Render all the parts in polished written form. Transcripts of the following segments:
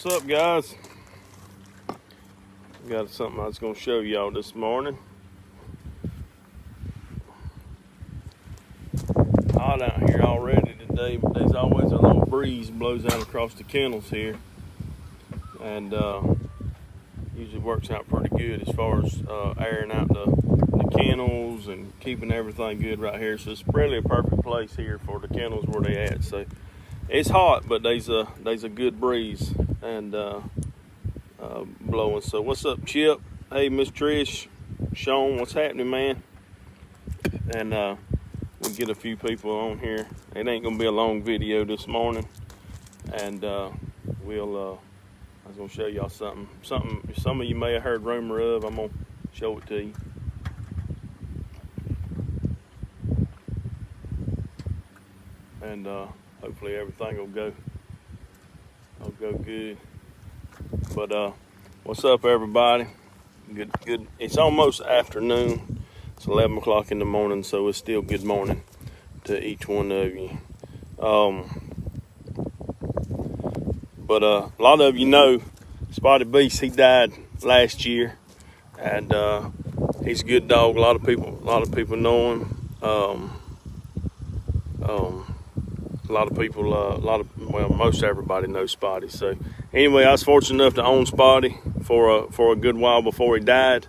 What's up, guys? Got something I was going to show y'all this morning. Hot out here already today, but there's always a little breeze blows out across the kennels here, and usually works out pretty good as far as airing out the kennels and keeping everything good right here. So it's really a perfect place here for the kennels where they at. So it's hot, but there's a good breeze and blowing. So what's up, Chip? Hey, Miss Trish, Sean, what's happening, man? And we'll get a few people on here. It ain't gonna be a long video this morning, and I was gonna show y'all something some of you may have heard rumor of. I'm gonna show it to you. And hopefully everything will go good. But what's up, everybody? Good. It's almost afternoon. It's 11 o'clock in the morning, so it's still good morning to each one of you. But a lot of you know Spotty Beast. He died last year, and he's a good dog. A lot of people know him. Most everybody knows Spotty. So anyway, I was fortunate enough to own Spotty for a good while before he died,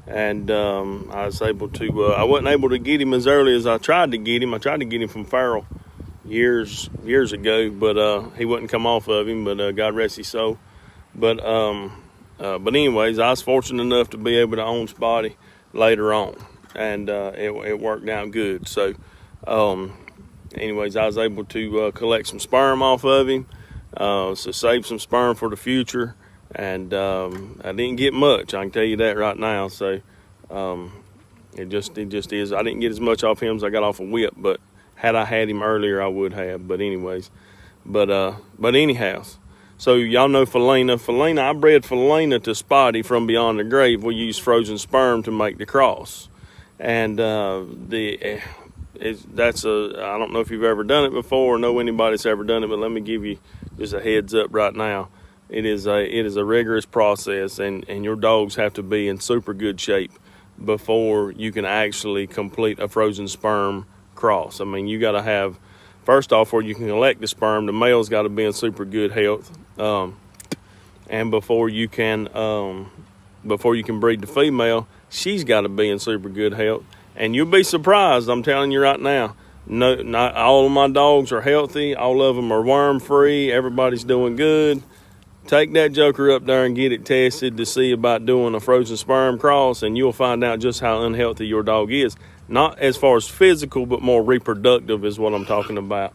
and I was able to. I wasn't able to get him as early as I tried to get him. I tried to get him from Farrell years ago, but he wouldn't come off of him. But God rest his soul. But anyways, I was fortunate enough to be able to own Spotty later on, and it worked out good. So. Anyways, I was able to collect some sperm off of him, so save some sperm for the future, and I didn't get much. I can tell you that right now. So it just is. I didn't get as much off him as I got off a whip, but had I had him earlier, I would have. But anyways, but anyhow, so y'all know Felina. I bred Felina to Spotty from beyond the grave. We use frozen sperm to make the cross, and I don't know if you've ever done it before or know anybody that's ever done it, but let me give you just a heads up right now. It is a rigorous process, and your dogs have to be in super good shape before you can actually complete a frozen sperm cross. I mean, you got to have, first off, where you can collect the sperm, the male's got to be in super good health, and before you can breed the female, she's got to be in super good health. And you'll be surprised, I'm telling you right now, not all of my dogs are healthy. All of them are worm-free. Everybody's doing good. Take that joker up there and get it tested to see about doing a frozen sperm cross, and you'll find out just how unhealthy your dog is. Not as far as physical, but more reproductive is what I'm talking about.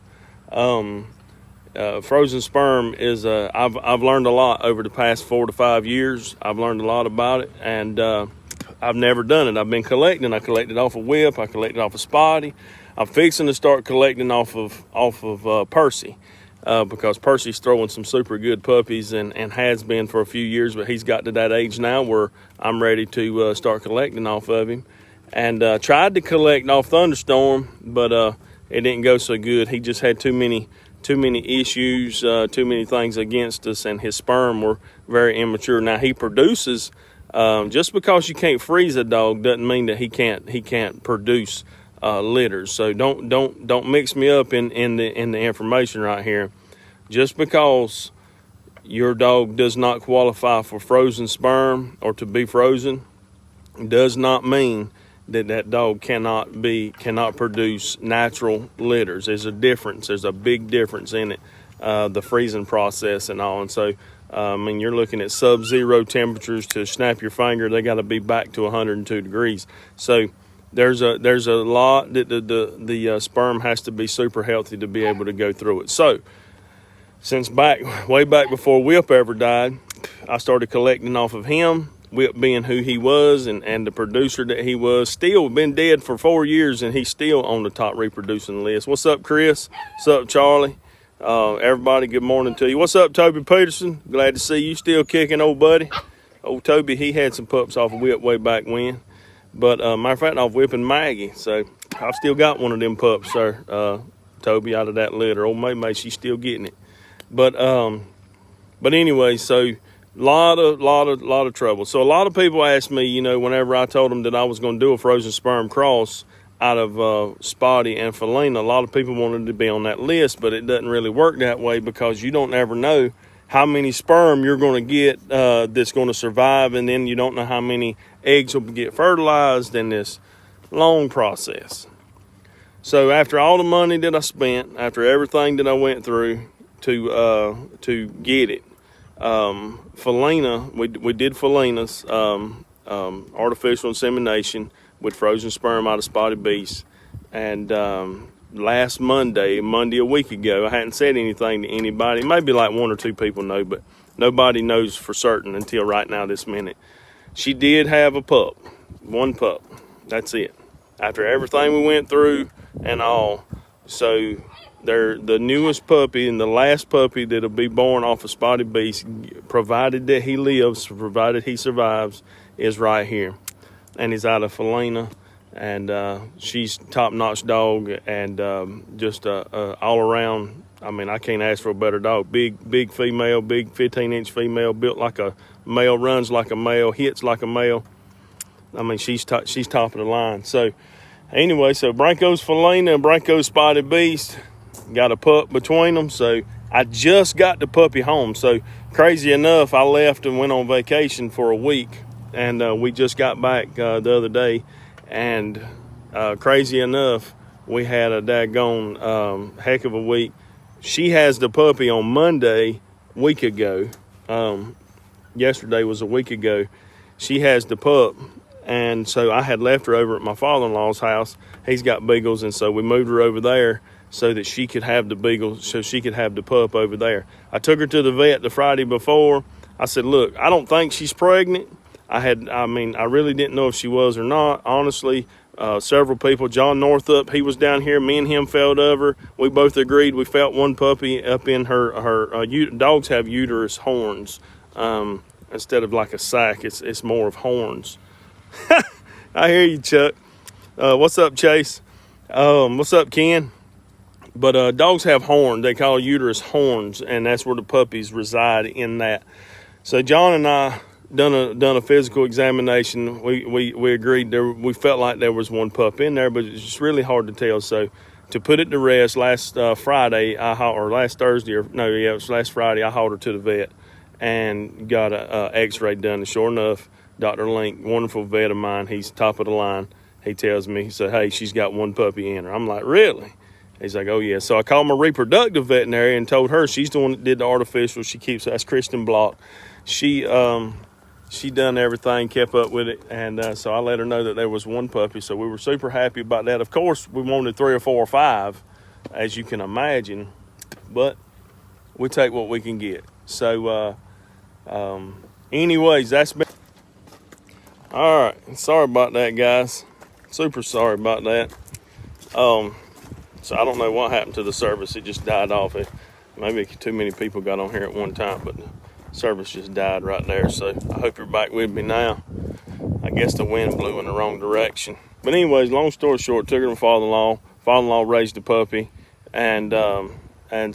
Frozen sperm is, I've learned a lot over the past 4 to 5 years. I've learned a lot about it, and I've never done it. I've been collecting. I collected off a whip. I collected off of Spotty. I'm fixing to start collecting off of Percy because Percy's throwing some super good puppies and has been for a few years, but he's got to that age now where I'm ready to start collecting off of him. And tried to collect off Thunderstorm, but it didn't go so good. He just had too many issues, too many things against us, and his sperm were very immature. Now he produces. Just because you can't freeze a dog doesn't mean that he can't produce litters. So don't mix me up in the information right here. Just because your dog does not qualify for frozen sperm or to be frozen does not mean that dog cannot produce natural litters. There's a difference. There's a big difference in it, the freezing process and all. And so you're looking at sub-zero temperatures. To snap your finger, they got to be back to 102 degrees. So there's a lot that the sperm has to be super healthy to be able to go through it. So since way back before Whip ever died, I started collecting off of him. Whip being who he was and the producer that he was, still been dead for 4 years, and he's still on the top reproducing list. What's up, Chris? What's up, Charlie? Everybody, good morning to you. What's up, Toby Peterson? Glad to see you still kicking, old buddy. Old Toby, he had some pups off of Whip way back when. But matter of fact, off Whipping Maggie. So I've still got one of them pups, sir. Toby, out of that litter. Old May, she's still getting it. But But anyway, so lot of trouble. So a lot of people ask me, you know, whenever I told them that I was going to do a frozen sperm cross out of Spotty and Felina, a lot of people wanted to be on that list, but it doesn't really work that way because you don't ever know how many sperm you're going to get that's going to survive, and then you don't know how many eggs will get fertilized in this long process. So after all the money that I spent, after everything that I went through to get it, Felina, we did Felina's artificial insemination with frozen sperm out of Spotty beast, and last Monday a week ago, I hadn't said anything to anybody. Maybe like 1 or 2 people know, but nobody knows for certain until right now, this minute. She did have a pup, 1 pup. That's it. After everything we went through and all, so they're the newest puppy and the last puppy that'll be born off of Spotty beast, provided that he lives, provided he survives, is right here. And he's out of Felina, and she's top-notch dog, and just all around. I mean, I can't ask for a better dog. Big female, big 15-inch female, built like a male, runs like a male, hits like a male. I mean, she's top of the line. So anyway, so Branko's Felina and Branko's Spotty beast got a pup between them. So I just got the puppy home. So crazy enough, I left and went on vacation for a week. And we just got back the other day, and crazy enough, we had a daggone heck of a week. She has the puppy on Monday, week ago. Yesterday was a week ago. She has the pup, and so I had left her over at my father-in-law's house. He's got beagles, and so we moved her over there so that she could have the beagles, so she could have the pup over there. I took her to the vet the Friday before. I said, look, I don't think she's pregnant. I really didn't know if she was or not. Honestly, several people, John Northup, he was down here. Me and him felt over. We both agreed we felt 1 puppy up in her dogs have uterus horns. Instead of like a sack, it's more of horns. I hear you, Chuck. What's up, Chase? What's up, Ken? But dogs have horns. They call uterus horns, and that's where the puppies reside in that. So John and I done a physical examination. We agreed we felt like there was 1 pup in there, but it's just really hard to tell. So to put it to rest, last Friday, last Thursday, it was last Friday, I hauled her to the vet and got a x-ray done. And sure enough, Dr. Link, wonderful vet of mine, he's top of the line. He tells me, he said, hey, she's got 1 puppy in her. I'm like, really? He's like, oh yeah. So I called my reproductive veterinary and told her, she's the one that did the artificial. That's Kristen Block. She done everything, kept up with it, and so I let her know that there was 1 puppy, so we were super happy about that. Of course, we wanted 3 or 4 or 5, as you can imagine, but we take what we can get. So, anyways, that's been... All right, sorry about that, guys. Super sorry about that. So I don't know what happened to the service. It just died off. Maybe too many people got on here at one time, but service just died right there. So I hope you're back with me now. I guess the wind blew in the wrong direction. But anyways, long story short, took her to my father-in-law. Father-in-law raised the puppy, and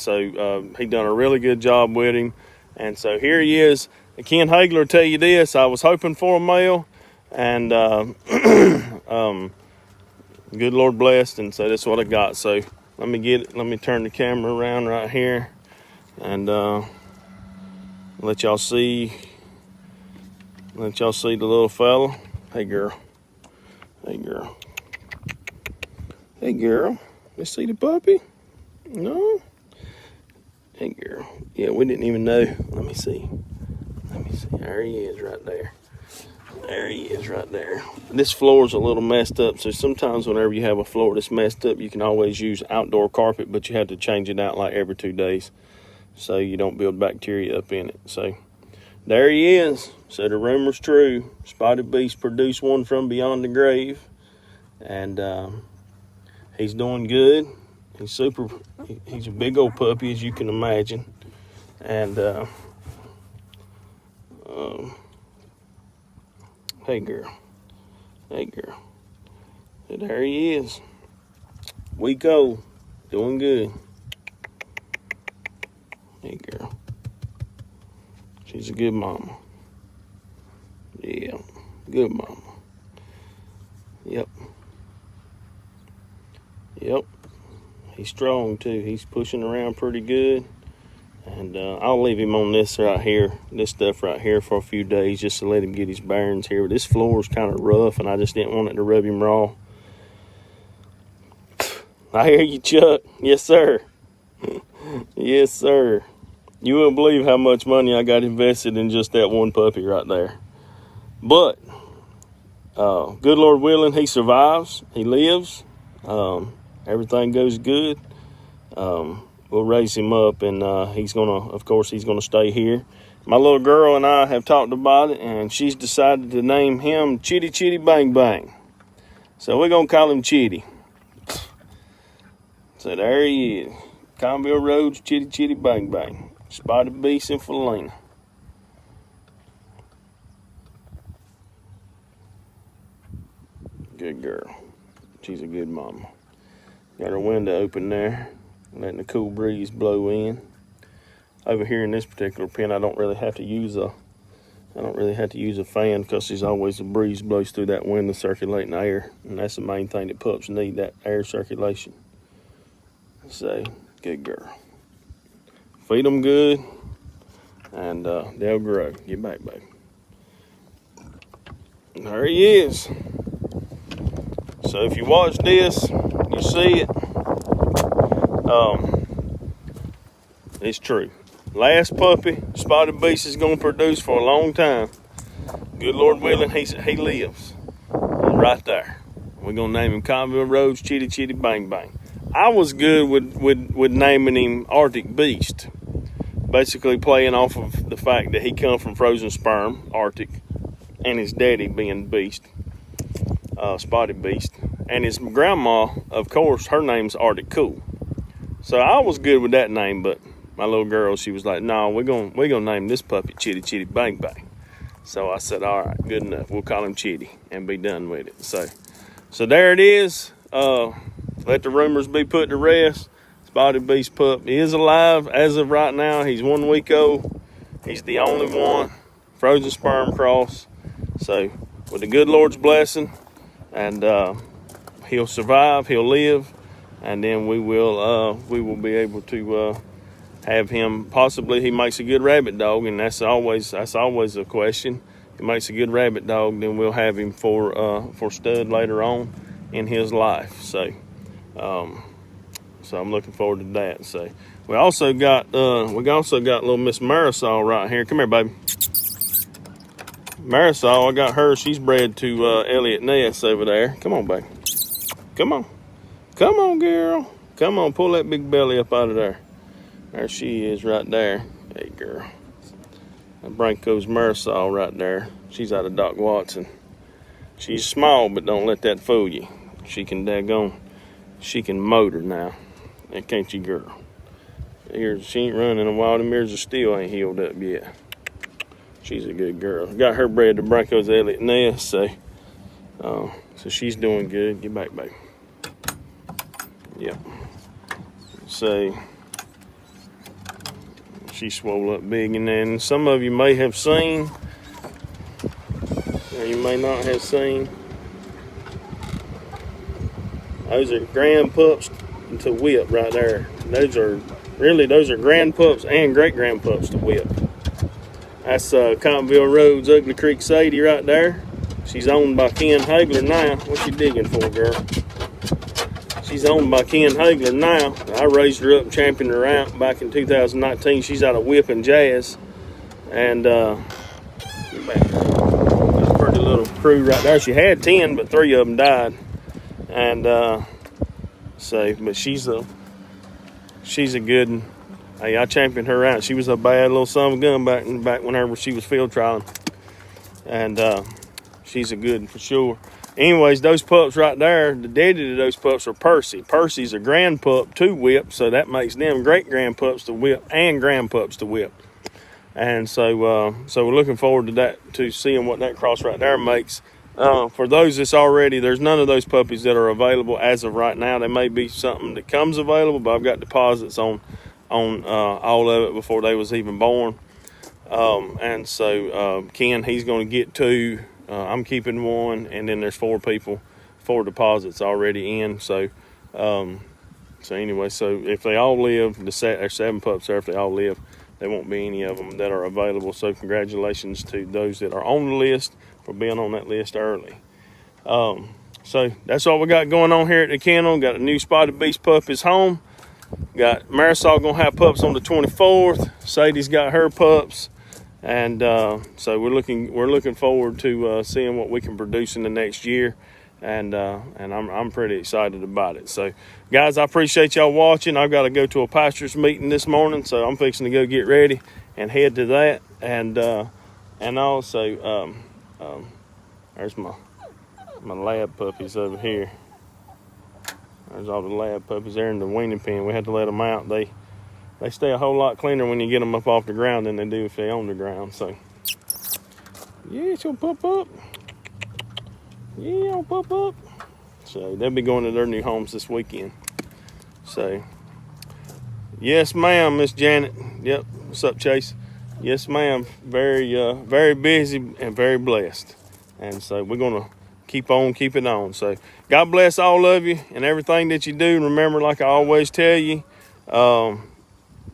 so he done a really good job with him. And so here he is. Ken Hagler will tell you this. I was hoping for a male, and good Lord blessed, and so that's what I got. So let me turn the camera around right here, and let y'all see the little fella. Hey girl. You see the puppy? No? Hey girl. Yeah, we didn't even know. Let me see. There he is right there. This floor's a little messed up, so sometimes whenever you have a floor that's messed up, you can always use outdoor carpet, but you have to change it out like every 2 days so you don't build bacteria up in it. So there he is. So the rumor's true. Spotty Beast produced 1 from beyond the grave, and he's doing good. He's a big old puppy, as you can imagine, and hey girl. And there he is. Week old, doing good. Hey girl. She's a good mama. Yeah, good mama. Yep. Yep. He's strong too. He's pushing around pretty good. And I'll leave him on this right here, this stuff right here for a few days just to let him get his bearings here. But this floor is kind of rough and I just didn't want it to rub him raw. I hear you, Chuck. Yes, sir. Yes, sir. You wouldn't believe how much money I got invested in just that one puppy right there. But, good Lord willing, he survives. He lives. Everything goes good. We'll raise him up, and he's gonna stay here. My little girl and I have talked about it, and she's decided to name him Chitty Chitty Bang Bang. So we're gonna call him Chitty. So there he is. Cottonville Road's Chitty Chitty Bang Bang. Spotty Beast and Felina. Good girl. She's a good mama. Got her window open there, letting the cool breeze blow in. Over here in this particular pen, I don't really have to use a fan because there's always a breeze blows through that window circulating air, and that's the main thing that pups need, that air circulation. So, good girl. Feed them good, and they'll grow. Get back, baby. There he is. So if you watch this, you see it. It's true. Last puppy, Spotted Beast is going to produce for a long time. Good Lord willing, he lives. Right there. We're going to name him Cottonville Road's Chitty Chitty Bang Bang. I was good with naming him Arctic Beast. Basically playing off of the fact that he come from frozen sperm, Arctic, and his daddy being Beast, Spotted Beast. And his grandma, of course, her name's Arctic Cool. So I was good with that name, but my little girl, she was like, no, we're gonna name this puppy Chitty Chitty Bang Bang. So I said, all right, good enough. We'll call him Chitty and be done with it. So there it is. Let the rumors be put to rest. Spotted Beast pup is alive as of right now. He's 1 week old. He's the only one. Frozen sperm cross. So with the good Lord's blessing, and he'll survive, he'll live, and then we will be able to have him. Possibly he makes a good rabbit dog, and that's always a question. If he makes a good rabbit dog, then we'll have him for stud later on in his life. So I'm looking forward to that. So we also got little Miss Marisol right here. Come here, baby. Marisol, I got her. She's bred to Elliot Ness over there. Come on, baby. Come on, girl. Come on, pull that big belly up out of there. There she is, right there. Hey, girl. Branko's Marisol right there. She's out of Doc Watson. She's small, but don't let that fool you. She can motor now. And can't you, girl? Here, she ain't running a while. Them ears are still ain't healed up yet. She's a good girl. Got her bred to Branko's Elliot Ness, so she's doing good. Get back, baby. Yep. So she swole up big, and then some of you may have seen, or you may not have seen. Those are grand pups to whip right there. Those are grand pups and great grand pups to whip. That's Cottonville Road's Ugly Creek Sadie right there. She's owned by Ken Hagler now. What you digging for, girl? She's owned by Ken Hagler now. I raised her up and championed her out back in 2019. She's out of Whip and Jazz. And that's a pretty little crew right there. She had 10, but 3 of them died. And but she's a good one. Hey, I championed her out. She was a bad little son of a gun back whenever she was field trialing. And she's a good one for sure. Anyways, those pups right there, the daddy to those pups are Percy. Percy's a grand pup to whip, so that makes them great grand pups to whip and grand pups to whip. And so we're looking forward to that, to seeing what that cross right there makes. For those that's already, there's none of those puppies that are available as of right now. There may be something that comes available, but I've got deposits on all of it before they was even born. And so Ken, he's going to get 2. I'm keeping 1, and then there's 4 people, 4 deposits already in. So anyway, so if they all live, there's 7 pups there. If they all live, there won't be any of them that are available. So congratulations to those that are on the list for being on that list early. So that's all we got going on here at the kennel. Got a new spotted beast puppies home. Got Marisol gonna have pups on the 24th. Sadie's got her pups, and so we're looking forward to seeing what we can produce in the next year, and I'm pretty excited about it. So, guys, I appreciate y'all watching. I've got to go to a pastor's meeting this morning, so I'm fixing to go get ready and head to that, and also there's my lab puppies over here. There's all the lab puppies there in the weaning pen. We had to let them out. They stay a whole lot cleaner when you get them up off the ground than they do if they're on the ground. So, yeah, it's gonna pup up. Yeah, it'll pup up. So they'll be going to their new homes this weekend. So, yes, ma'am, Miss Janet. Yep. What's up, Chase? Yes, ma'am. Very busy and very blessed. And so we're gonna keep on keeping on. So God bless all of you and everything that you do. And remember, like I always tell you,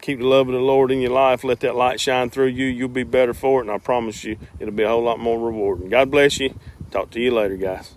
keep the love of the Lord in your life. Let that light shine through you. You'll be better for it. And I promise you, it'll be a whole lot more rewarding. God bless you. Talk to you later, guys.